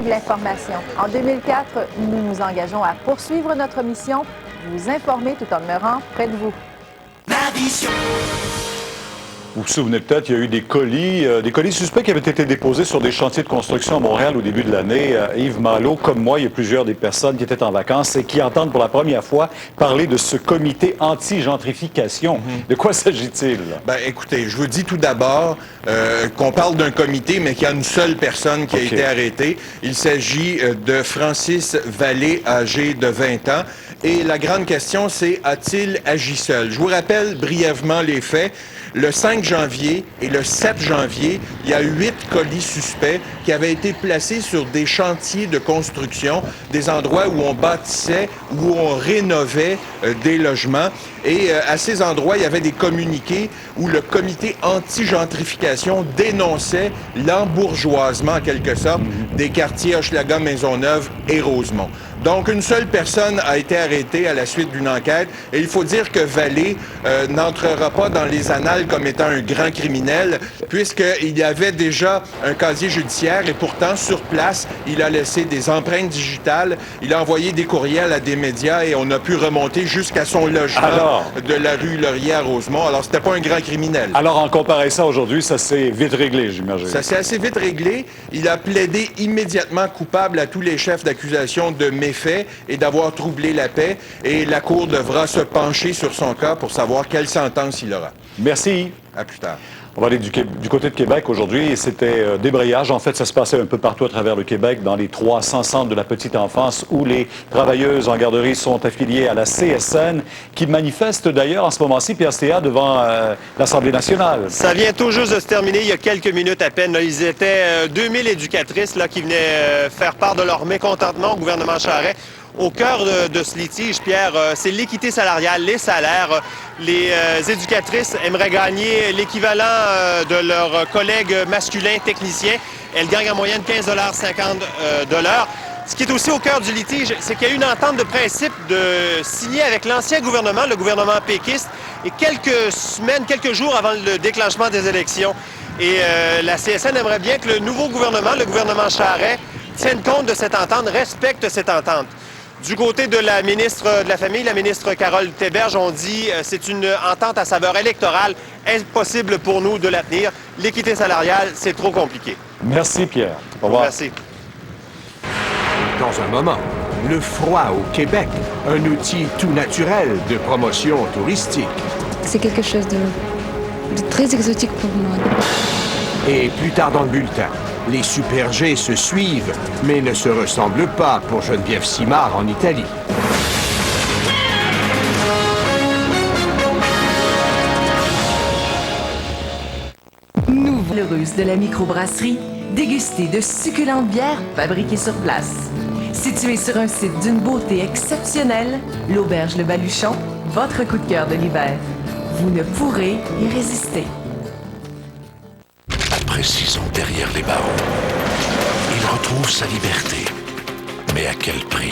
De l'information. En 2004, nous nous engageons à poursuivre notre mission, vous informer tout en demeurant près de vous. Vous vous souvenez peut-être, il y a eu des colis suspects qui avaient été déposés sur des chantiers de construction à Montréal au début de l'année. Yves Malo, comme moi, il y a plusieurs des personnes qui étaient en vacances et qui entendent pour la première fois parler de ce comité anti-gentrification. De quoi s'agit-il? Ben, écoutez, je vous dis tout d'abord qu'on parle d'un comité, mais qu'il y a une seule personne qui a été arrêtée. Il s'agit de Francis Vallée, âgé de 20 ans. Et la grande question, c'est a-t-il agi seul? Je vous rappelle brièvement les faits. Le 5 janvier et le 7 janvier, il y a 8 colis suspects qui avaient été placés sur des chantiers de construction, des endroits où on bâtissait, où on rénovait des logements. Et à ces endroits, il y avait des communiqués où le comité anti-gentrification dénonçait l'embourgeoisement, en quelque sorte, des quartiers Hochelaga, Maisonneuve et Rosemont. Donc, une seule personne a été arrêtée à la suite d'une enquête. Et il faut dire que Vallée n'entrera pas dans les annales comme étant un grand criminel, puisqu'il y avait déjà un casier judiciaire et pourtant, sur place, il a laissé des empreintes digitales. Il a envoyé des courriels à des médias et on a pu remonter jusqu'à son logement de la rue Laurier à Rosemont. Alors, c'était pas un grand criminel. Alors, en comparant ça aujourd'hui, ça s'est vite réglé, j'imagine. Ça s'est assez vite réglé. Il a plaidé immédiatement coupable à tous les chefs d'accusation de méfaits et d'avoir troublé la paix. Et la Cour devra se pencher sur son cas pour savoir quelle sentence il aura. Merci. À plus tard. On va aller du côté de Québec aujourd'hui. C'était débrayage. En fait, ça se passait un peu partout à travers le Québec, dans les 300 centres de la petite enfance où les travailleuses en garderie sont affiliées à la CSN, qui manifestent d'ailleurs en ce moment-ci, Pierre Stéat, devant l'Assemblée nationale. Ça vient tout juste de se terminer, il y a quelques minutes à peine. Là, ils étaient 2000 éducatrices là, qui venaient faire part de leur mécontentement au gouvernement Charest. Au cœur de ce litige, Pierre, c'est l'équité salariale, les salaires. Les éducatrices aimeraient gagner l'équivalent de leurs collègues masculins techniciens. Elles gagnent en moyenne 15,50 $ de l'heure. Ce qui est aussi au cœur du litige, c'est qu'il y a eu une entente de principe de signer avec l'ancien gouvernement, le gouvernement péquiste, et quelques semaines, quelques jours avant le déclenchement des élections. Et la CSN aimerait bien que le nouveau gouvernement, le gouvernement Charest, tienne compte de cette entente, respecte cette entente. Du côté de la ministre de la Famille, la ministre Carole Théberge, on dit c'est une entente à saveur électorale, impossible pour nous de la tenir. L'équité salariale, c'est trop compliqué. Merci, Pierre. Au revoir. Merci. Dans un moment, le froid au Québec, un outil tout naturel de promotion touristique. C'est quelque chose de très exotique pour moi. Et plus tard dans le bulletin, les Super G se suivent, mais ne se ressemblent pas pour Geneviève Simard en Italie. Nouvelle russe de la microbrasserie, dégustez de succulentes bières fabriquées sur place. Située sur un site d'une beauté exceptionnelle, l'Auberge Le Baluchon, votre coup de cœur de l'hiver. Vous ne pourrez y résister. Après 6 ans derrière les barreaux, il retrouve sa liberté. Mais à quel prix?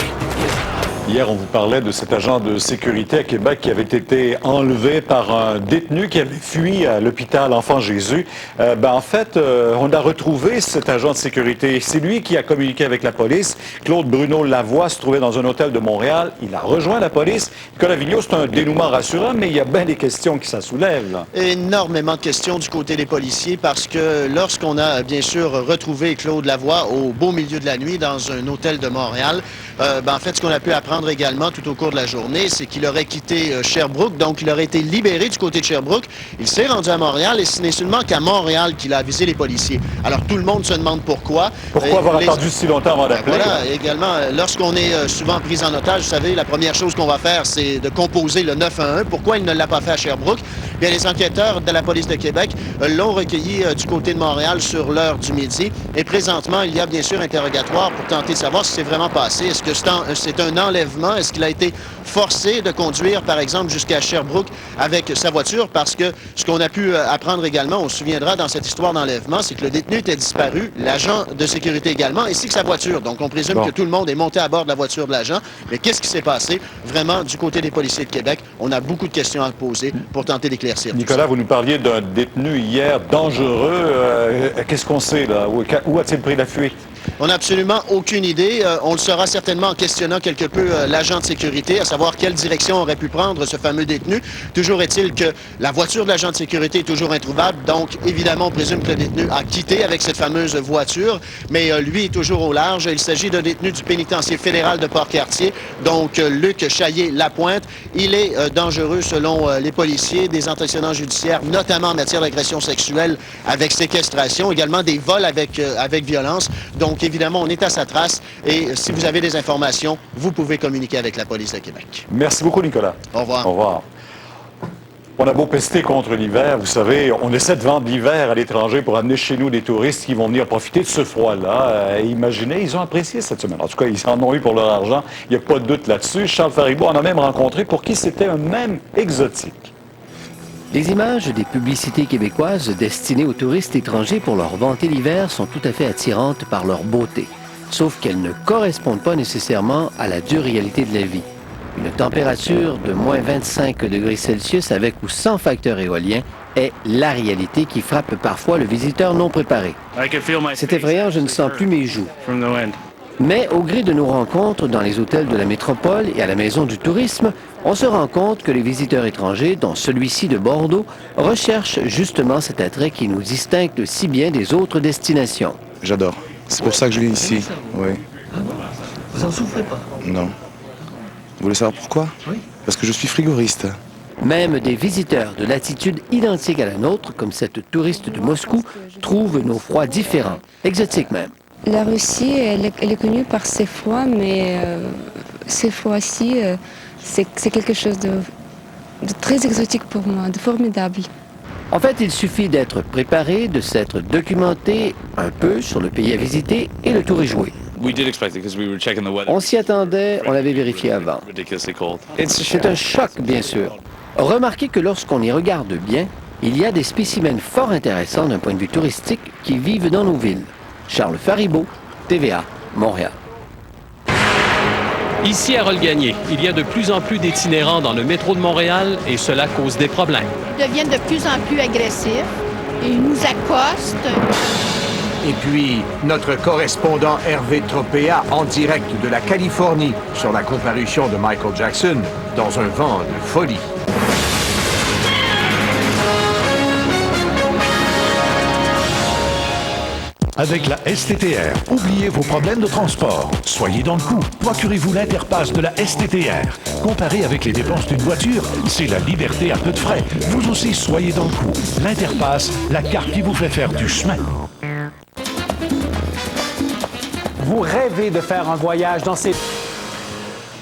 Hier, on vous parlait de cet agent de sécurité à Québec qui avait été enlevé par un détenu qui avait fui à l'hôpital Enfant Jésus. En fait, on a retrouvé cet agent de sécurité. C'est lui qui a communiqué avec la police. Claude Bruno Lavoie se trouvait dans un hôtel de Montréal. Il a rejoint la police. Nicolas Vigneault, c'est un dénouement rassurant, mais il y a bien des questions qui ça soulève. Là. Énormément de questions du côté des policiers parce que lorsqu'on a bien sûr retrouvé Claude Lavoie au beau milieu de la nuit dans un hôtel de Montréal, en fait, ce qu'on a pu apprendre également tout au cours de la journée, c'est qu'il aurait quitté Sherbrooke, donc il aurait été libéré du côté de Sherbrooke. Il s'est rendu à Montréal et ce n'est seulement qu'à Montréal qu'il a avisé les policiers. Alors tout le monde se demande pourquoi. Pourquoi avoir attendu si longtemps avant d'appeler? Voilà, également, lorsqu'on est souvent pris en otage, vous savez, la première chose qu'on va faire, c'est de composer le 911. Pourquoi il ne l'a pas fait à Sherbrooke? Bien, les enquêteurs de la police de Québec l'ont recueilli du côté de Montréal sur l'heure du midi. Et présentement, il y a bien sûr interrogatoire pour tenter de savoir si c'est vraiment passé. Est-ce que c'est un enlèvement? Est-ce qu'il a été forcé de conduire, par exemple, jusqu'à Sherbrooke avec sa voiture? Parce que ce qu'on a pu apprendre également, on se souviendra dans cette histoire d'enlèvement, c'est que le détenu était disparu, l'agent de sécurité également, ainsi que sa voiture. Donc, on présume que tout le monde est monté à bord de la voiture de l'agent. Mais qu'est-ce qui s'est passé? Vraiment, du côté des policiers de Québec, on a beaucoup de questions à poser pour tenter d'éclaircir. Nicolas, vous nous parliez d'un détenu hier dangereux. Qu'est-ce qu'on sait, là? Où a-t-il pris la fuite? On n'a absolument aucune idée. On le saura certainement en questionnant quelque peu l'agent de sécurité, à savoir quelle direction aurait pu prendre ce fameux détenu. Toujours est-il que la voiture de l'agent de sécurité est toujours introuvable, donc évidemment on présume que le détenu a quitté avec cette fameuse voiture, mais lui est toujours au large. Il s'agit d'un détenu du pénitencier fédéral de Port-Cartier, donc Luc Chaillé-Lapointe. Il est dangereux selon les policiers, des antécédents judiciaires, notamment en matière d'agression sexuelle avec séquestration, également des vols avec violence. Donc évidemment, on est à sa trace et si vous avez des informations, vous pouvez communiquer avec la police de Québec. Merci beaucoup, Nicolas. Au revoir. Au revoir. On a beau pester contre l'hiver, vous savez, on essaie de vendre l'hiver à l'étranger pour amener chez nous des touristes qui vont venir profiter de ce froid-là. Imaginez, ils ont apprécié cette semaine. En tout cas, ils en ont eu pour leur argent. Il n'y a pas de doute là-dessus. Charles Faribault en a même rencontré pour qui c'était un même exotique. Les images des publicités québécoises destinées aux touristes étrangers pour leur vanter l'hiver sont tout à fait attirantes par leur beauté, sauf qu'elles ne correspondent pas nécessairement à la dure réalité de la vie. Une température de moins 25 degrés Celsius avec ou sans facteur éolien est la réalité qui frappe parfois le visiteur non préparé. C'est effrayant, je ne sens plus mes joues. Mais au gré de nos rencontres dans les hôtels de la métropole et à la Maison du tourisme, on se rend compte que les visiteurs étrangers, dont celui-ci de Bordeaux, recherchent justement cet attrait qui nous distingue si bien des autres destinations. J'adore. C'est pour ça que je viens ici. Oui. Vous en souffrez pas? Non. Vous voulez savoir pourquoi? Oui. Parce que je suis frigoriste. Même des visiteurs de latitude identique à la nôtre, comme cette touriste de Moscou, trouvent nos froids différents, exotiques même. La Russie, elle est connue par ses froids, mais ces froids-ci, c'est quelque chose de très exotique pour moi, de formidable. En fait, il suffit d'être préparé, de s'être documenté un peu sur le pays à visiter et le tour est joué. On s'y attendait, on l'avait vérifié avant. C'est un choc, bien sûr. Remarquez que lorsqu'on y regarde bien, il y a des spécimens fort intéressants d'un point de vue touristique qui vivent dans nos villes. Charles Faribault, TVA, Montréal. Ici à Rolles-Gagné, il y a de plus en plus d'itinérants dans le métro de Montréal et cela cause des problèmes. Ils deviennent de plus en plus agressifs et ils nous accostent. Et puis, notre correspondant Hervé Tropea en direct de la Californie sur la comparution de Michael Jackson dans un vent de folie. Avec la STTR, oubliez vos problèmes de transport. Soyez dans le coup. Procurez-vous l'Interpass de la STTR. Comparé avec les dépenses d'une voiture, c'est la liberté à peu de frais. Vous aussi, soyez dans le coup. L'Interpass, la carte qui vous fait faire du chemin. Vous rêvez de faire un voyage dans ces...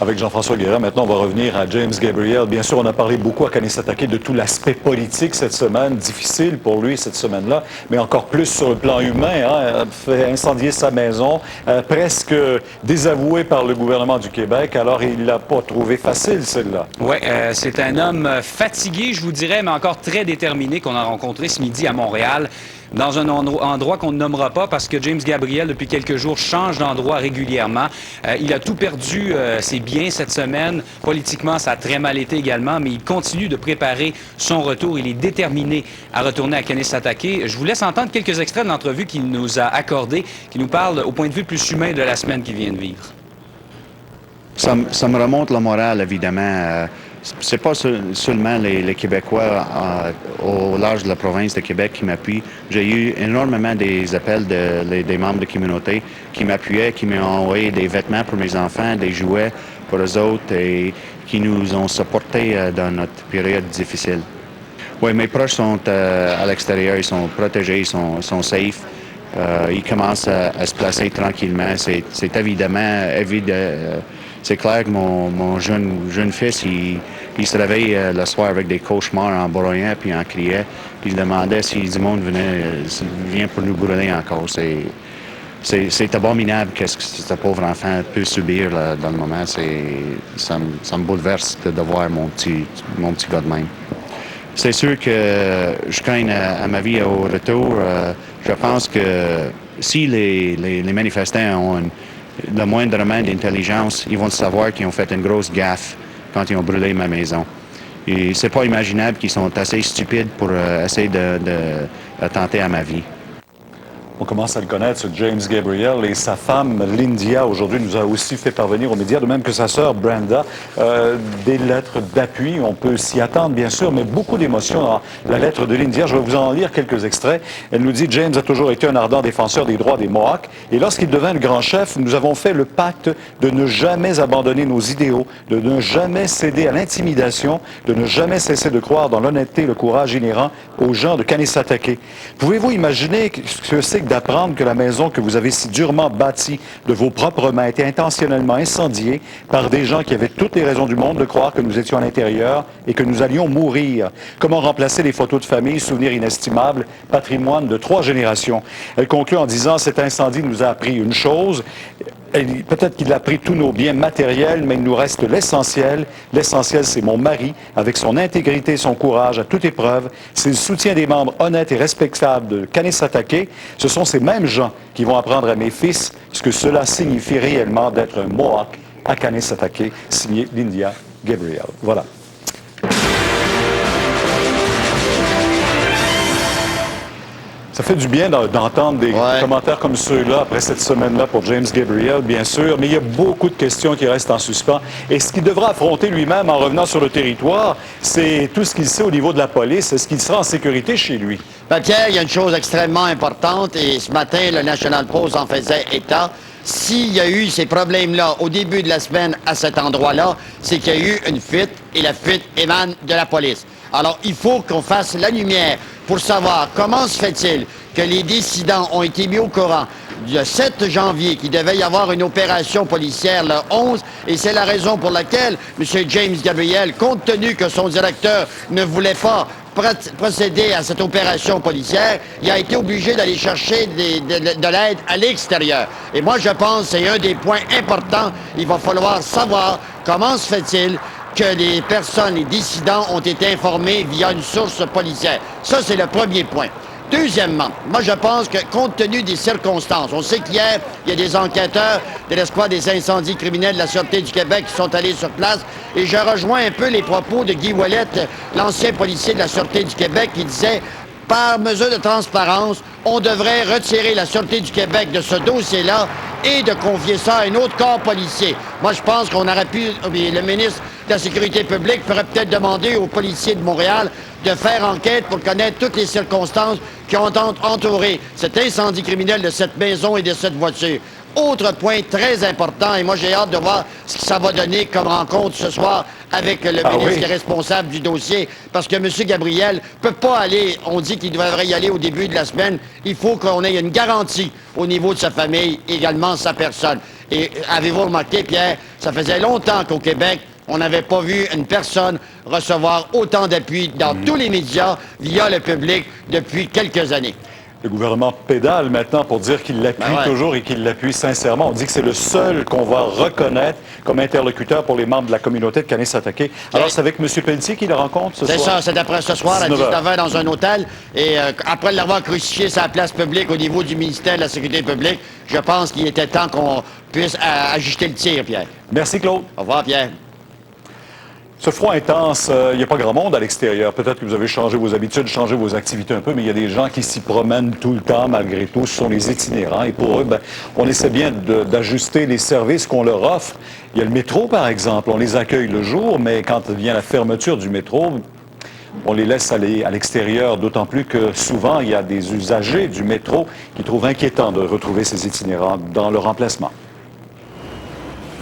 Avec Jean-François Guérin, maintenant, on va revenir à James Gabriel. Bien sûr, on a parlé beaucoup à Kanesatake de tout l'aspect politique cette semaine, difficile pour lui cette semaine-là, mais encore plus sur le plan humain. Hein, fait incendier sa maison, presque désavoué par le gouvernement du Québec. Alors, il l'a pas trouvé facile, celle-là. Oui, c'est un homme fatigué, je vous dirais, mais encore très déterminé qu'on a rencontré ce midi à Montréal. Dans un endroit qu'on ne nommera pas parce que James Gabriel, depuis quelques jours, change d'endroit régulièrement. Il a tout perdu ses biens cette semaine. Politiquement, ça a très mal été également, mais il continue de préparer son retour. Il est déterminé à retourner à Kanesatake. Je vous laisse entendre quelques extraits de l'entrevue qu'il nous a accordé, qui nous parle au point de vue plus humain de la semaine qu'il vient de vivre. Ça me remonte le moral, évidemment. C'est pas seulement les Québécois au large de la province de Québec qui m'appuient. J'ai eu énormément des appels des membres de communauté qui m'appuyaient, qui m'ont envoyé des vêtements pour mes enfants, des jouets pour eux autres et qui nous ont supportés dans notre période difficile. Oui, mes proches sont à l'extérieur, ils sont protégés, ils sont safe. Ils commencent à se placer tranquillement. C'est évidemment c'est clair que mon jeune fils, il se réveille le soir avec des cauchemars en broyant puis en criant. Puis il demandait si du monde vient pour nous brûler encore. C'est abominable qu'est-ce que ce pauvre enfant peut subir là, dans le moment. Ça me bouleverse de voir mon petit gars de même. C'est sûr que je crains à ma vie au retour. Je pense que si les manifestants ont le moindrement d'intelligence, ils vont savoir qu'ils ont fait une grosse gaffe quand ils ont brûlé ma maison. Et c'est pas imaginable qu'ils sont assez stupides pour essayer de tenter à ma vie. On commence à le connaître, ce James Gabriel, et sa femme, Lyndia, aujourd'hui, nous a aussi fait parvenir aux médias, de même que sa sœur, Brenda, des lettres d'appui. On peut s'y attendre, bien sûr, mais beaucoup d'émotions dans la lettre de Lyndia. Je vais vous en lire quelques extraits. Elle nous dit « James a toujours été un ardent défenseur des droits des Mohawks, et lorsqu'il devint le grand chef, nous avons fait le pacte de ne jamais abandonner nos idéaux, de ne jamais céder à l'intimidation, de ne jamais cesser de croire dans l'honnêteté et le courage inhérent aux gens de Kanesatake. Pouvez-vous imaginer ce que c'est que d'apprendre que la maison que vous avez si durement bâtie de vos propres mains a été intentionnellement incendiée par des gens qui avaient toutes les raisons du monde de croire que nous étions à l'intérieur et que nous allions mourir? Comment remplacer les photos de famille, souvenirs inestimables, patrimoine de 3 générations? » Elle conclut en disant « Cet incendie nous a appris une chose. Peut-être qu'il a pris tous nos biens matériels, mais il nous reste l'essentiel. L'essentiel, c'est mon mari, avec son intégrité et son courage à toute épreuve. C'est le soutien des membres honnêtes et respectables de Kanesatake. Ce sont ces mêmes gens qui vont apprendre à mes fils ce que cela signifie réellement d'être un Mohawk à Kanesatake, signé Lyndia Gabriel. » Voilà. Ça fait du bien d'entendre des commentaires comme ceux-là après cette semaine-là pour James Gabriel, bien sûr, mais il y a beaucoup de questions qui restent en suspens. Et ce qu'il devra affronter lui-même en revenant sur le territoire, c'est tout ce qu'il sait au niveau de la police. Est-ce qu'il sera en sécurité chez lui? Ben Pierre, il y a une chose extrêmement importante, et ce matin, le National Post en faisait état. S'il y a eu ces problèmes-là au début de la semaine à cet endroit-là, c'est qu'il y a eu une fuite, et la fuite émane de la police. Alors, il faut qu'on fasse la lumière pour savoir comment se fait-il que les dissidents ont été mis au courant le 7 janvier qu'il devait y avoir une opération policière le 11, et c'est la raison pour laquelle M. James Gabriel, compte tenu que son directeur ne voulait pas procéder à cette opération policière, il a été obligé d'aller chercher de l'aide à l'extérieur. Et moi, je pense que c'est un des points importants. Il va falloir savoir comment se fait-il que les personnes, les dissidents, ont été informés via une source policière. Ça, c'est le premier point. Deuxièmement, moi, je pense que, compte tenu des circonstances, on sait qu'hier, il y a des enquêteurs de l'escouade des incendies criminels de la Sûreté du Québec qui sont allés sur place, et je rejoins un peu les propos de Guy Ouellet, l'ancien policier de la Sûreté du Québec, qui disait « Par mesure de transparence, on devrait retirer la Sûreté du Québec de ce dossier-là et de confier ça à un autre corps policier. » Moi, je pense qu'on aurait pu, le ministre de la Sécurité publique pourrait peut-être demander aux policiers de Montréal de faire enquête pour connaître toutes les circonstances qui ont entouré cet incendie criminel de cette maison et de cette voiture. Autre point très important, et moi j'ai hâte de voir ce que ça va donner comme rencontre ce soir avec le ministre qui est responsable du dossier, parce que M. Gabriel ne peut pas aller, on dit qu'il devrait y aller au début de la semaine, il faut qu'on ait une garantie au niveau de sa famille, également sa personne. Et avez-vous remarqué, Pierre, ça faisait longtemps qu'au Québec, on n'avait pas vu une personne recevoir autant d'appui dans tous les médias via le public depuis quelques années. Le gouvernement pédale maintenant pour dire qu'il l'appuie toujours et qu'il l'appuie sincèrement. On dit que c'est le seul qu'on va reconnaître comme interlocuteur pour les membres de la communauté de Kanesatake. Alors, c'est avec M. Pelletier qu'il le rencontre ce soir? C'est ça, c'est après ce soir à 19h dans un hôtel. Et après l'avoir crucifié sur la place publique au niveau du ministère de la Sécurité publique, je pense qu'il était temps qu'on puisse ajuster le tir, Pierre. Merci, Claude. Au revoir, Pierre. Ce froid intense, il n'y a pas grand monde à l'extérieur. Peut-être que vous avez changé vos habitudes, changé vos activités un peu, mais il y a des gens qui s'y promènent tout le temps malgré tout. Ce sont les itinérants. Et pour eux, on essaie bien d'ajuster les services qu'on leur offre. Il y a le métro, par exemple. On les accueille le jour, mais quand vient la fermeture du métro, on les laisse aller à l'extérieur, d'autant plus que souvent, il y a des usagers du métro qui trouvent inquiétant de retrouver ces itinérants dans leur emplacement.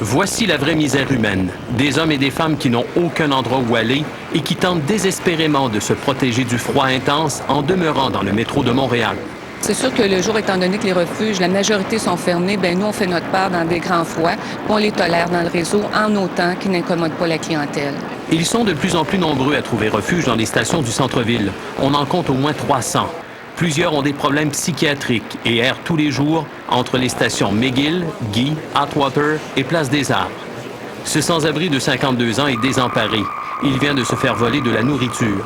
Voici la vraie misère humaine. Des hommes et des femmes qui n'ont aucun endroit où aller et qui tentent désespérément de se protéger du froid intense en demeurant dans le métro de Montréal. C'est sûr que le jour, étant donné que les refuges, la majorité sont fermés, bien nous, on fait notre part dans des grands froids. On les tolère dans le réseau en autant qu'ils n'incommodent pas la clientèle. Ils sont de plus en plus nombreux à trouver refuge dans les stations du centre-ville. On en compte au moins 300. Plusieurs ont des problèmes psychiatriques et errent tous les jours entre les stations McGill, Guy, Atwater et Place des Arts. Ce sans-abri de 52 ans est désemparé. Il vient de se faire voler de la nourriture.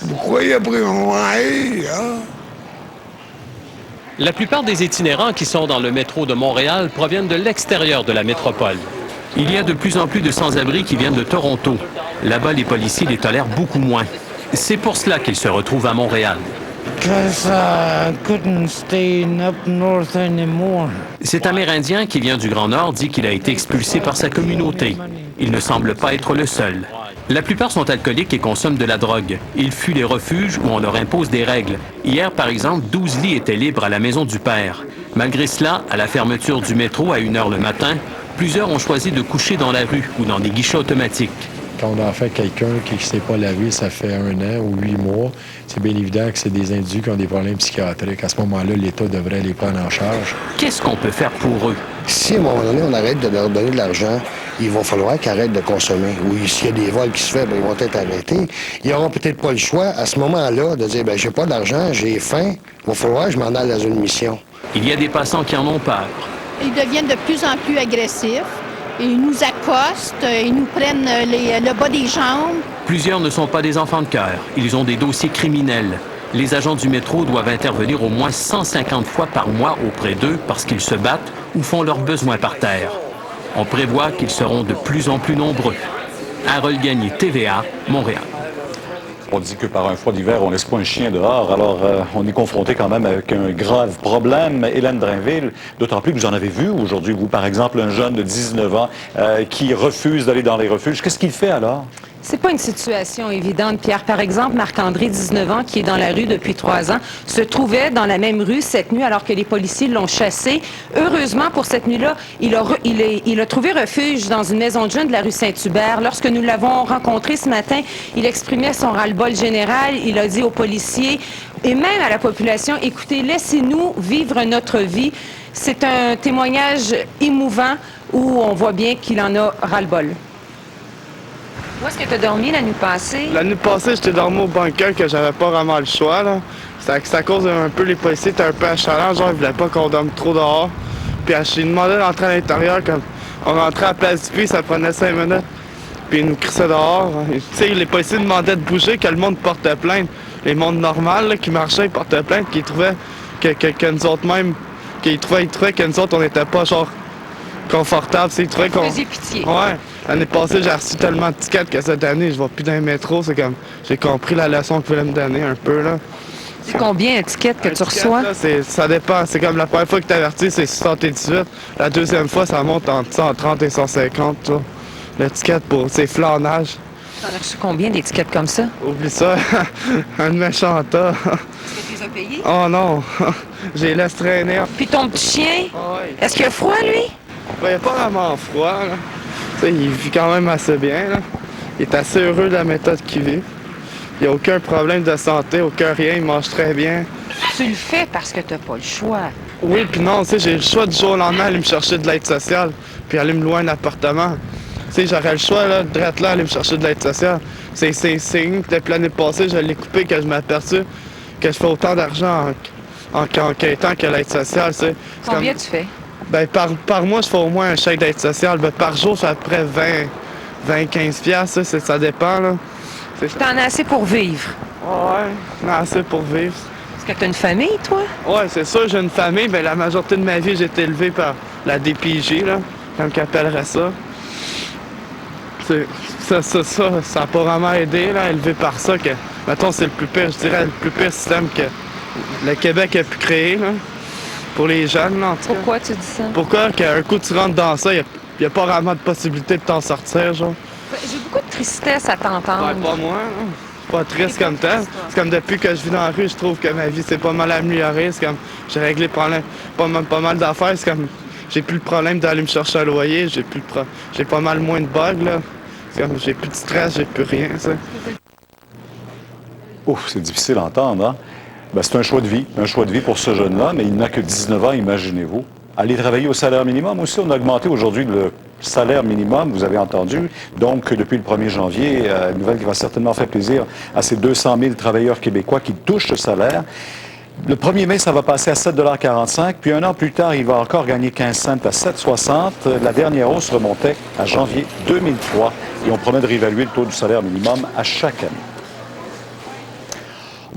Pourquoi il a pris mon mari, hein? La plupart des itinérants qui sont dans le métro de Montréal proviennent de l'extérieur de la métropole. Il y a de plus en plus de sans-abri qui viennent de Toronto. Là-bas, les policiers les tolèrent beaucoup moins. C'est pour cela qu'ils se retrouvent à Montréal. because I couldn't stay up north anymore. Cet Amérindien qui vient du Grand Nord dit qu'il a été expulsé par sa communauté. Il ne semble pas être le seul. La plupart sont alcooliques et consomment de la drogue. Ils fuient les refuges où on leur impose des règles. Hier, par exemple, 12 lits étaient libres à la maison du père. Malgré cela, à la fermeture du métro à 1h le matin, plusieurs ont choisi de coucher dans la rue ou dans des guichets automatiques. Quand on a affaire à quelqu'un qui ne s'est pas lavé, ça fait 1 an ou 8 mois, c'est bien évident que c'est des individus qui ont des problèmes psychiatriques. À ce moment-là, l'État devrait les prendre en charge. Qu'est-ce qu'on peut faire pour eux? Si, à un moment donné, on arrête de leur donner de l'argent, il va falloir qu'ils arrêtent de consommer. Ou s'il y a des vols qui se font, bien, ils vont être arrêtés. Ils n'auront peut-être pas le choix, à ce moment-là, de dire, bien, j'ai pas d'argent, j'ai faim, il va falloir que je m'en aille dans une mission. Il y a des passants qui en ont peur. Ils deviennent de plus en plus agressifs. Ils nous accostent, ils nous prennent le bas des jambes. Plusieurs ne sont pas des enfants de cœur. Ils ont des dossiers criminels. Les agents du métro doivent intervenir au moins 150 fois par mois auprès d'eux parce qu'ils se battent ou font leurs besoins par terre. On prévoit qu'ils seront de plus en plus nombreux. Harold Gagné, TVA, Montréal. On dit que par un froid d'hiver, on laisse pas un chien dehors. Alors, on est confronté quand même avec un grave problème. Hélène Drainville, d'autant plus que vous en avez vu aujourd'hui, vous, par exemple, un jeune de 19 ans qui refuse d'aller dans les refuges. Qu'est-ce qu'il fait alors? C'est pas une situation évidente, Pierre. Par exemple, Marc-André, 19 ans, qui est dans la rue depuis 3 ans, se trouvait dans la même rue cette nuit alors que les policiers l'ont chassé. Heureusement, pour cette nuit-là, il a trouvé refuge dans une maison de jeunes de la rue Saint-Hubert. Lorsque nous l'avons rencontré ce matin, il exprimait son ras-le-bol général. Il a dit aux policiers et même à la population, écoutez, laissez-nous vivre notre vie. C'est un témoignage émouvant où on voit bien qu'il en a ras-le-bol. Où est-ce que tu as dormi la nuit passée? La nuit passée, j'étais dormi au bunker que j'avais pas vraiment le choix. C'est à cause d'un peu les policiers étaient un peu achalants, genre ils voulaient pas qu'on dorme trop dehors. Puis j'ai demandé d'entrer à l'intérieur, comme on rentrait à Place du Puy, ça prenait 5 minutes. Puis ils nous crissaient dehors. Tu sais, les policiers demandaient de bouger, que le monde portait plainte. Les mondes normaux qui marchaient, ils portaient plainte, qui trouvaient que nous autres même, qu'ils trouvaient que nous autres, on n'était pas genre confortables. Ils trouvaient qu'on... Faisais pitié. Ouais. L'année passée, j'ai reçu tellement de tickets que cette année, je vais plus dans les métros. C'est comme, j'ai compris la leçon qu'ils voulaient me donner un peu, là. C'est combien un ticket que tu reçois? Là, ça dépend. C'est comme la première fois que tu avertis, c'est 78. La deuxième fois, ça monte entre 130 et 150, là. Le ticket pour ces flânages. T'en as reçu combien d'étiquettes comme ça? Oublie ça. Un méchant tas. Est-ce que tu les as payés? Oh non. J'ai laissé traîner. Puis ton petit chien? Ouais. Est-ce qu'il a froid, lui? Ben, il a pas vraiment froid, là. T'sais, il vit quand même assez bien, là. Il est assez heureux de la méthode qu'il vit. Il n'y a aucun problème de santé, aucun rien, il mange très bien. Tu le fais parce que tu n'as pas le choix. Oui, puis non, tu sais, j'ai le choix du jour au lendemain d'aller me chercher de l'aide sociale, puis aller me louer un appartement. Tu sais, j'aurais le choix, là, de là, aller me chercher de l'aide sociale. C'est signe que depuis l'année passée, je l'ai coupé, que je m'aperçus que je fais autant d'argent en quittant que l'aide sociale, tu sais. Combien tu fais? Ben, par mois, je fais au moins un chèque d'aide sociale. Ben, par jour, je fais à peu près 20-15 piastres, ça dépend, là. T'en as assez pour vivre? Ouais, j'en ai assez pour vivre. Est-ce que tu as une famille, toi? Ouais, c'est ça, j'ai une famille. Ben, la majorité de ma vie, j'ai été élevé par la DPJ, là, comme qu'on appellerait ça. Ça a pas vraiment aidé, là, élevé par ça, que, mettons, c'est le plus pire, je dirais, le plus pire système que le Québec a pu créer, là. Pour les jeunes, là, en tout cas. Pourquoi tu dis ça? Pourquoi qu'un coup tu rentres dans ça, il n'y a pas vraiment de possibilité de t'en sortir, genre? J'ai beaucoup de tristesse à t'entendre. Ouais, pas moi, hein. C'est pas triste comme tel. C'est comme depuis que je vis dans la rue, je trouve que ma vie s'est pas mal améliorée. C'est comme, j'ai réglé pas mal d'affaires. C'est comme, j'ai plus le problème d'aller me chercher un loyer. J'ai pas mal moins de bugs, là. C'est comme, j'ai plus de stress, j'ai plus rien, ça. Ouf, c'est difficile à entendre, hein? Ben, c'est un choix de vie pour ce jeune-là, mais il n'a que 19 ans, imaginez-vous. Aller travailler au salaire minimum aussi, on a augmenté aujourd'hui le salaire minimum, vous avez entendu. Donc, depuis le 1er janvier, une nouvelle qui va certainement faire plaisir à ces 200 000 travailleurs québécois qui touchent ce salaire. Le 1er mai, ça va passer à 7,45 $, puis un an plus tard, il va encore gagner 15 cents à 7,60 $. La dernière hausse remontait à janvier 2003 et on promet de réévaluer le taux du salaire minimum à chaque année.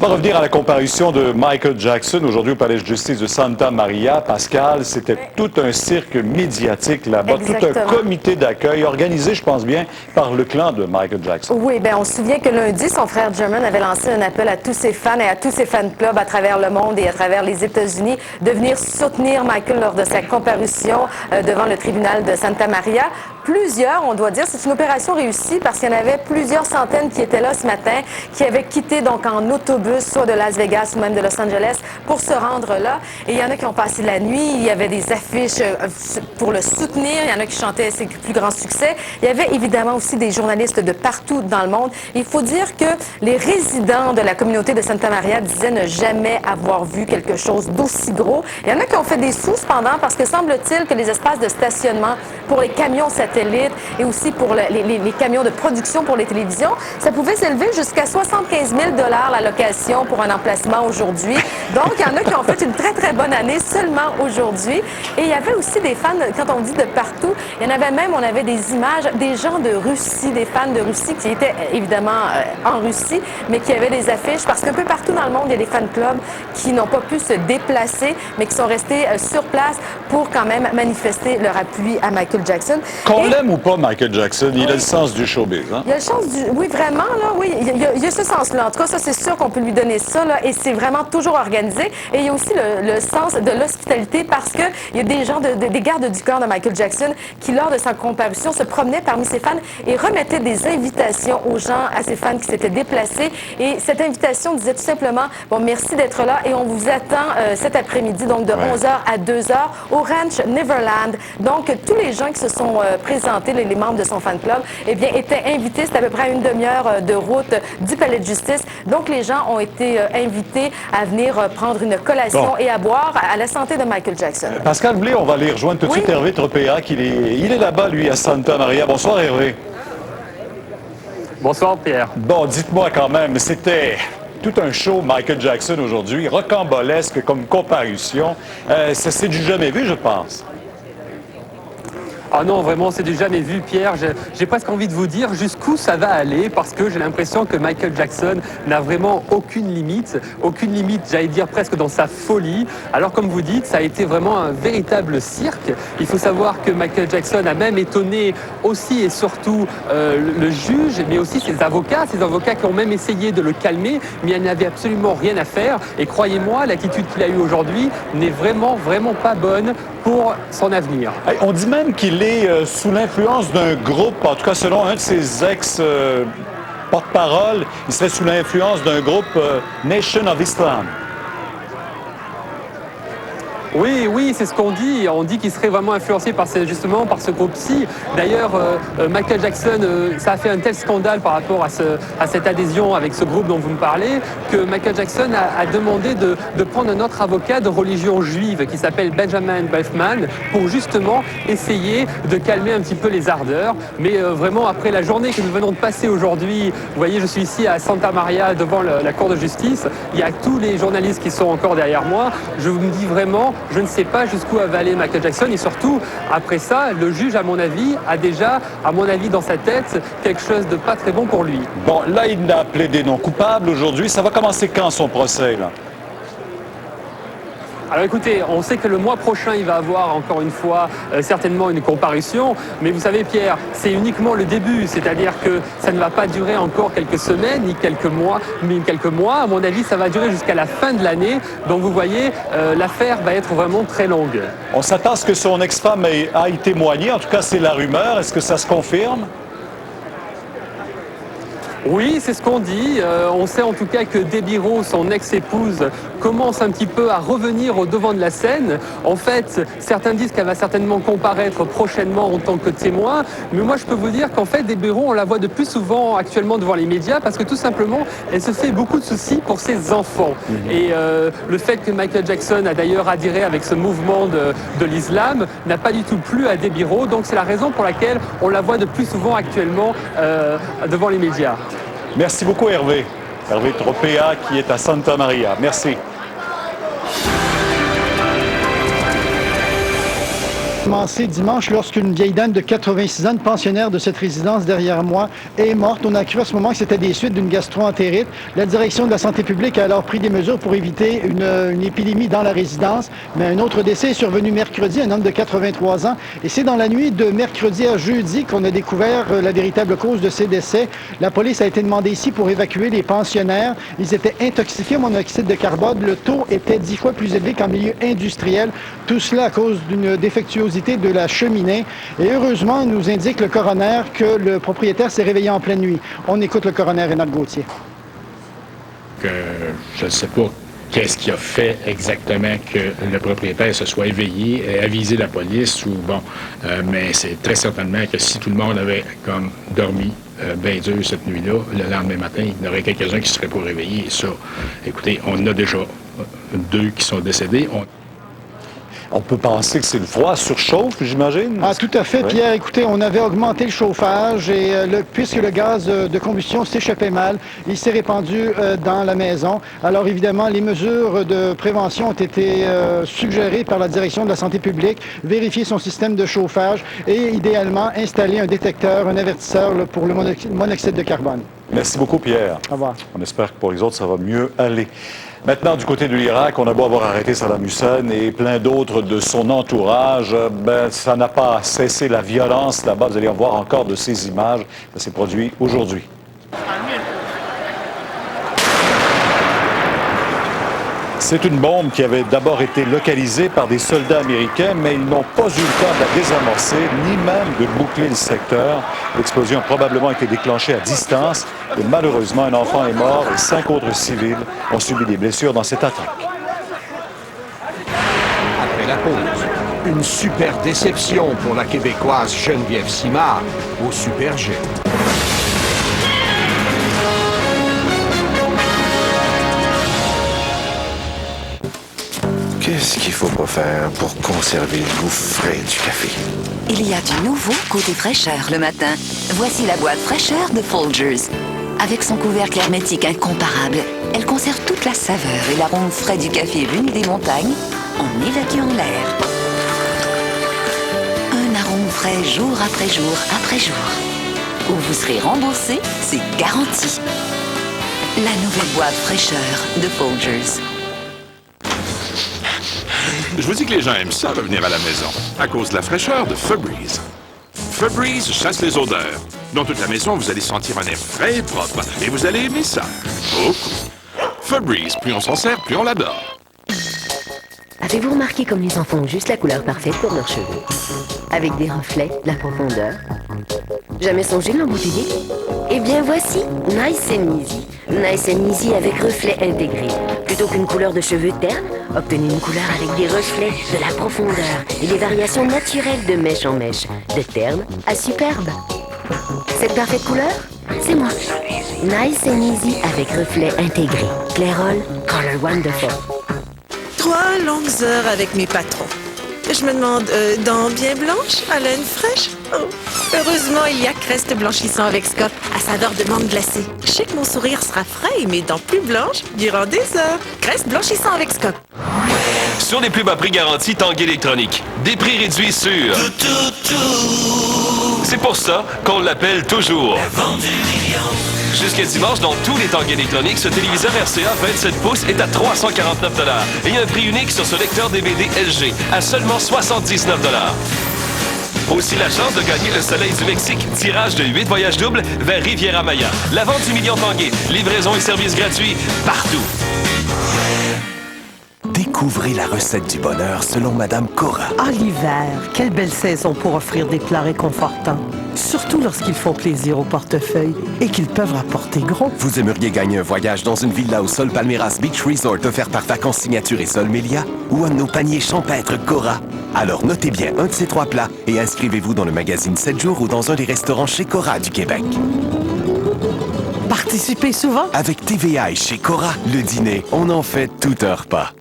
On va revenir à la comparution de Michael Jackson aujourd'hui au Palais de justice de Santa Maria. Pascal, c'était tout un cirque médiatique là-bas, tout un comité d'accueil organisé, je pense bien, par le clan de Michael Jackson. Oui, bien, on se souvient que lundi, son frère Jermaine avait lancé un appel à tous ses fans et à tous ses fan clubs à travers le monde et à travers les États-Unis de venir soutenir Michael lors de sa comparution devant le tribunal de Santa Maria. Plusieurs, on doit dire, c'est une opération réussie parce qu'il y en avait plusieurs centaines qui étaient là ce matin, qui avaient quitté donc en autobus, soit de Las Vegas ou même de Los Angeles, pour se rendre là. Et il y en a qui ont passé la nuit, il y avait des affiches pour le soutenir, il y en a qui chantaient ses plus grands succès. Il y avait évidemment aussi des journalistes de partout dans le monde. Il faut dire que les résidents de la communauté de Santa Maria disaient ne jamais avoir vu quelque chose d'aussi gros. Il y en a qui ont fait des sous cependant parce que semble-t-il que les espaces de stationnement pour les camions satellites et aussi pour les camions de production pour les télévisions, ça pouvait s'élever jusqu'à 75 000 $ la location pour un emplacement aujourd'hui. Donc, il y en a qui ont fait une très, très bonne année seulement aujourd'hui. Et il y avait aussi des fans, quand on dit de partout, il y en avait même, on avait des images des gens de Russie, des fans de Russie qui étaient évidemment en Russie, mais qui avaient des affiches parce qu'un peu partout dans le monde, il y a des fan clubs qui n'ont pas pu se déplacer, mais qui sont restés sur place pour quand même manifester leur appui à Michael Jackson. Qu'on l'aime ou pas, Michael Jackson, il a le sens du showbiz. Hein? Il a le sens du... Oui, vraiment, là, oui. Il y a ce sens-là. En tout cas, ça, c'est sûr qu'on peut lui donner ça, là, et c'est vraiment toujours organisé. Et il y a aussi le sens de l'hospitalité parce qu'il y a des gens, des gardes du corps de Michael Jackson qui, lors de sa comparution, se promenaient parmi ses fans et remettaient des invitations aux gens, à ses fans qui s'étaient déplacés. Et cette invitation disait tout simplement, bon, merci d'être là et on vous attend cet après-midi, donc de 11h à 2h au Ranch Neverland. Donc, tous les gens qui se sont présentés, les membres de son fan club, eh bien, étaient invités. C'est à peu près une demi-heure de route du Palais de justice. Donc, les gens ont été invités à venir prendre une collation et à boire à la santé de Michael Jackson. Pascal Blé, on va aller rejoindre tout de suite Hervé Tropéac. Il est là-bas, lui, à Santa Maria. Bonsoir, Hervé. Bonsoir, Pierre. Bon, dites-moi quand même, c'était tout un show Michael Jackson aujourd'hui, rocambolesque comme comparution. Ça s'est du jamais vu, je pense. Ah non, vraiment, c'est du jamais vu, Pierre. J'ai presque envie de vous dire jusqu'où ça va aller parce que j'ai l'impression que Michael Jackson n'a vraiment aucune limite, j'allais dire presque dans sa folie. Alors, comme vous dites, ça a été vraiment un véritable cirque. Il faut savoir que Michael Jackson a même étonné aussi et surtout le juge, mais aussi ses avocats qui ont même essayé de le calmer, mais il n'avait absolument rien à faire. Et croyez-moi, l'attitude qu'il a eue aujourd'hui n'est vraiment, vraiment pas bonne pour son avenir. Hey, on dit même qu'il est sous l'influence d'un groupe, en tout cas selon un de ses ex-porte-parole, il serait sous l'influence d'un groupe Nation of Islam. Oui, c'est ce qu'on dit. On dit qu'il serait vraiment influencé justement par ce groupe-ci. D'ailleurs, Michael Jackson, ça a fait un tel scandale par rapport à cette adhésion avec ce groupe dont vous me parlez, que Michael Jackson a demandé de prendre un autre avocat de religion juive qui s'appelle Benjamin Brafman pour justement essayer de calmer un petit peu les ardeurs. Mais vraiment, après la journée que nous venons de passer aujourd'hui, vous voyez, je suis ici à Santa Maria devant la cour de justice. Il y a tous les journalistes qui sont encore derrière moi. Je me dis vraiment, je ne sais pas jusqu'où va aller Michael Jackson et surtout, après ça, le juge, à mon avis, a déjà, dans sa tête, quelque chose de pas très bon pour lui. Bon, là, il n'a plaidé non coupable aujourd'hui. Ça va commencer quand, son procès, là? Alors écoutez, on sait que le mois prochain, il va avoir encore une fois certainement une comparution. Mais vous savez, Pierre, c'est uniquement le début. C'est-à-dire que ça ne va pas durer encore quelques semaines, ni quelques mois, mais quelques mois. À mon avis, ça va durer jusqu'à la fin de l'année. Donc vous voyez, l'affaire va être vraiment très longue. On s'attend à ce que son ex-femme aille témoigner. En tout cas, c'est la rumeur. Est-ce que ça se confirme? Oui, c'est ce qu'on dit. On sait en tout cas que Debbie Rowe, son ex-épouse, commence un petit peu à revenir au devant de la scène. En fait, certains disent qu'elle va certainement comparaître prochainement en tant que témoin. Mais moi, je peux vous dire qu'en fait, Debbie Rowe, on la voit de plus souvent actuellement devant les médias parce que tout simplement, elle se fait beaucoup de soucis pour ses enfants. Et le fait que Michael Jackson a d'ailleurs adhéré avec ce mouvement de l'islam n'a pas du tout plu à Debbie Rowe. Donc, c'est la raison pour laquelle on la voit de plus souvent actuellement devant les médias. Merci beaucoup, Hervé. Hervé Tropéac qui est à Santa Maria. Merci. Commencé dimanche lorsqu'une vieille dame de 86 ans, une pensionnaire de cette résidence derrière moi, est morte. On a cru à ce moment que c'était des suites d'une gastro-entérite. La direction de la santé publique a alors pris des mesures pour éviter une épidémie dans la résidence. Mais un autre décès est survenu mercredi, un homme de 83 ans. Et c'est dans la nuit de mercredi à jeudi qu'on a découvert la véritable cause de ces décès. La police a été demandée ici pour évacuer les pensionnaires. Ils étaient intoxiqués au monoxyde de carbone. Le taux était 10 fois plus élevé qu'en milieu industriel. Tout cela à cause d'une défectuosité de la cheminée. Et heureusement, nous indique le coroner que le propriétaire s'est réveillé en pleine nuit. On écoute le coroner Rénal Gauthier. Je ne sais pas qu'est-ce qui a fait exactement que le propriétaire se soit éveillé et avisé la police mais c'est très certainement que si tout le monde avait comme dormi bien dur cette nuit-là, le lendemain matin, il y en aurait quelques-uns qui seraient pas réveillés. Et ça, écoutez, on en a déjà 2 qui sont décédés. On peut penser que c'est le froid surchauffe, j'imagine? Ah, tout à fait, Pierre. Écoutez, on avait augmenté le chauffage et puisque le gaz de combustion s'échappait mal, il s'est répandu dans la maison. Alors évidemment, les mesures de prévention ont été suggérées par la direction de la santé publique, vérifier son système de chauffage et idéalement installer un détecteur, un avertisseur pour le monoxyde de carbone. Merci beaucoup, Pierre. Au revoir. On espère que pour les autres, ça va mieux aller. Maintenant, du côté de l'Irak, on a beau avoir arrêté Saddam Hussein et plein d'autres de son entourage, ça n'a pas cessé la violence là-bas. Vous allez en voir encore de ces images. Ça s'est produit aujourd'hui. C'est une bombe qui avait d'abord été localisée par des soldats américains, mais ils n'ont pas eu le temps de la désamorcer, ni même de boucler le secteur. L'explosion a probablement été déclenchée à distance et malheureusement, un enfant est mort et 5 autres civils ont subi des blessures dans cette attaque. Après la pause, une super déception pour la Québécoise Geneviève Simard au Super G. Qu'est-ce qu'il faut pas faire pour conserver le goût frais du café? Il y a du nouveau côté fraîcheur le matin. Voici la boîte fraîcheur de Folgers. Avec son couvercle hermétique incomparable, elle conserve toute la saveur et l'arôme frais du café venu des montagnes en évacuant l'air. Un arôme frais jour après jour après jour. Où vous serez remboursé, c'est garanti. La nouvelle boîte fraîcheur de Folgers. Je vous dis que les gens aiment ça revenir à la maison, à cause de la fraîcheur de Febreze. Febreze chasse les odeurs. Dans toute la maison, vous allez sentir un air frais et propre, et vous allez aimer ça. Beaucoup. Febreze, plus on s'en sert, plus on l'adore. Avez-vous remarqué comme les enfants ont juste la couleur parfaite pour leurs cheveux? Avec des reflets, la profondeur. Jamais songé de l'embouteiller? Eh bien voici Nice and Easy. Nice and Easy avec reflets intégrés. Plutôt qu'une couleur de cheveux terne, obtenez une couleur avec des reflets, de la profondeur et des variations naturelles de mèche en mèche, de terne à superbe. Cette parfaite couleur, c'est moi. Nice and Easy avec reflets intégrés. Clairol, Color Wonderful. 3 longues heures avec mes patrons. Je me demande, dents bien blanches, haleine fraîche? Oh. Heureusement, il y a Crest blanchissant avec Scott, à saveur de menthe glacée. Je sais que mon sourire sera frais et mes dents plus blanches durant des heures. Crest blanchissant avec Scott. Sur les plus bas prix garantis Tanguy Électronique. Des prix réduits sur... C'est pour ça qu'on l'appelle toujours. Jusqu'à dimanche, dans tous les Tanguy Électroniques, ce téléviseur RCA 27 pouces est à 349 $ et un prix unique sur ce lecteur DVD LG à seulement 79 $. Aussi la chance de gagner le Soleil du Mexique, tirage de 8 voyages doubles vers Riviera Maya. La vente du million Tanguy, livraison et services gratuits partout. Découvrez la recette du bonheur selon Madame Cora. Ah, l'hiver, quelle belle saison pour offrir des plats réconfortants. Surtout lorsqu'ils font plaisir au portefeuille et qu'ils peuvent rapporter gros. Vous aimeriez gagner un voyage dans une villa au Sol Palmeiras Beach Resort offert par Vacances Signature et Sol Melia ou un de nos paniers champêtres Cora? Alors notez bien un de ces 3 plats et inscrivez-vous dans le magazine 7 jours ou dans un des restaurants chez Cora du Québec. Participez souvent. Avec TVA et chez Cora, le dîner, on en fait tout un repas.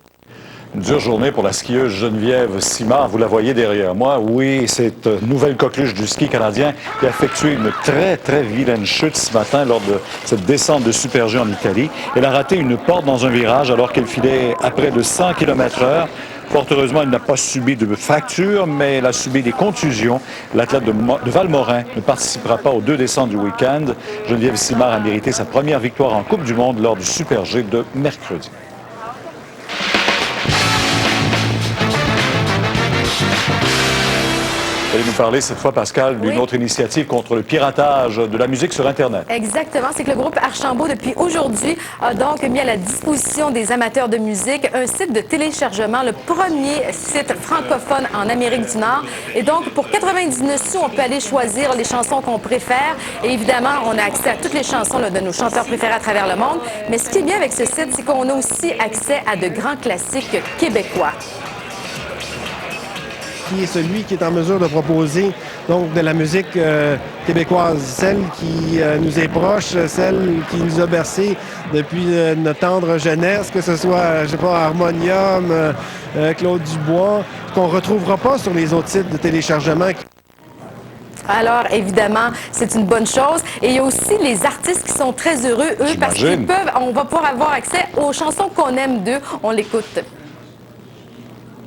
Une dure journée pour la skieuse Geneviève Simard. Vous la voyez derrière moi. Oui, cette nouvelle coqueluche du ski canadien qui a effectué une très, très vilaine chute ce matin lors de cette descente de Super G en Italie. Elle a raté une porte dans un virage alors qu'elle filait à près de 100 km/h. Fort heureusement, il n'a pas subi de fracture, mais il a subi des contusions. L'athlète de Valmorin ne participera pas aux 2 descentes du week-end. Geneviève Simard a mérité sa première victoire en Coupe du Monde lors du Super G de mercredi. Vous allez nous parler cette fois, Pascal, d'une autre initiative contre le piratage de la musique sur Internet. Exactement. C'est que le groupe Archambault, depuis aujourd'hui, a donc mis à la disposition des amateurs de musique un site de téléchargement, le premier site francophone en Amérique du Nord. Et donc, pour 99 sous, on peut aller choisir les chansons qu'on préfère. Et évidemment, on a accès à toutes les chansons là, de nos chanteurs préférés à travers le monde. Mais ce qui est bien avec ce site, c'est qu'on a aussi accès à de grands classiques québécois. Qui est celui qui est en mesure de proposer donc de la musique québécoise, celle qui nous est proche, celle qui nous a bercé depuis notre tendre jeunesse, que ce soit, je sais pas, Harmonium, Claude Dubois, qu'on ne retrouvera pas sur les autres sites de téléchargement. Alors, évidemment, c'est une bonne chose. Et il y a aussi les artistes qui sont très heureux, eux, parce qu'ils peuvent, on va pouvoir avoir accès aux chansons qu'on aime d'eux. On l'écoute.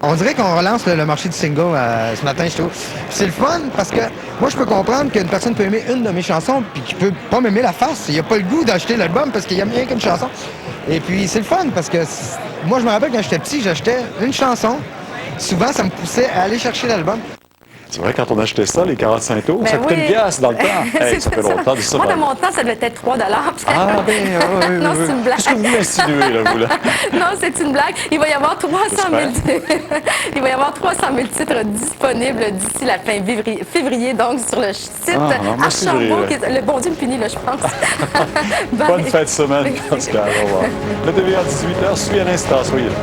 On dirait qu'on relance le marché du single ce matin, je trouve. C'est le fun parce que moi, je peux comprendre qu'une personne peut aimer une de mes chansons puis qu'il peut pas m'aimer la face. Il a pas le goût d'acheter l'album parce qu'il aime rien qu'une chanson. Et puis, c'est le fun parce que moi, je me rappelle quand j'étais petit, j'achetais une chanson. Souvent, ça me poussait à aller chercher l'album. C'est vrai, quand on achetait ça, les 45 tours, Ben ça coûtait une pièce dans le temps. Hey, ça fait longtemps de ça. Moi, de mon temps, ça devait être 3 $. Ah, ben, non, c'est une blague. Qu'est-ce que vous insinuez, là, vous, là? Non, c'est une blague. Il va y avoir 300 000 titres disponibles d'ici la fin février, donc sur le site Archambault. Le bon Dieu me punit, là, je pense. Bonne fin de semaine, Pascal. Au revoir. Le TVA 18h suit à l'instant. Soyez là.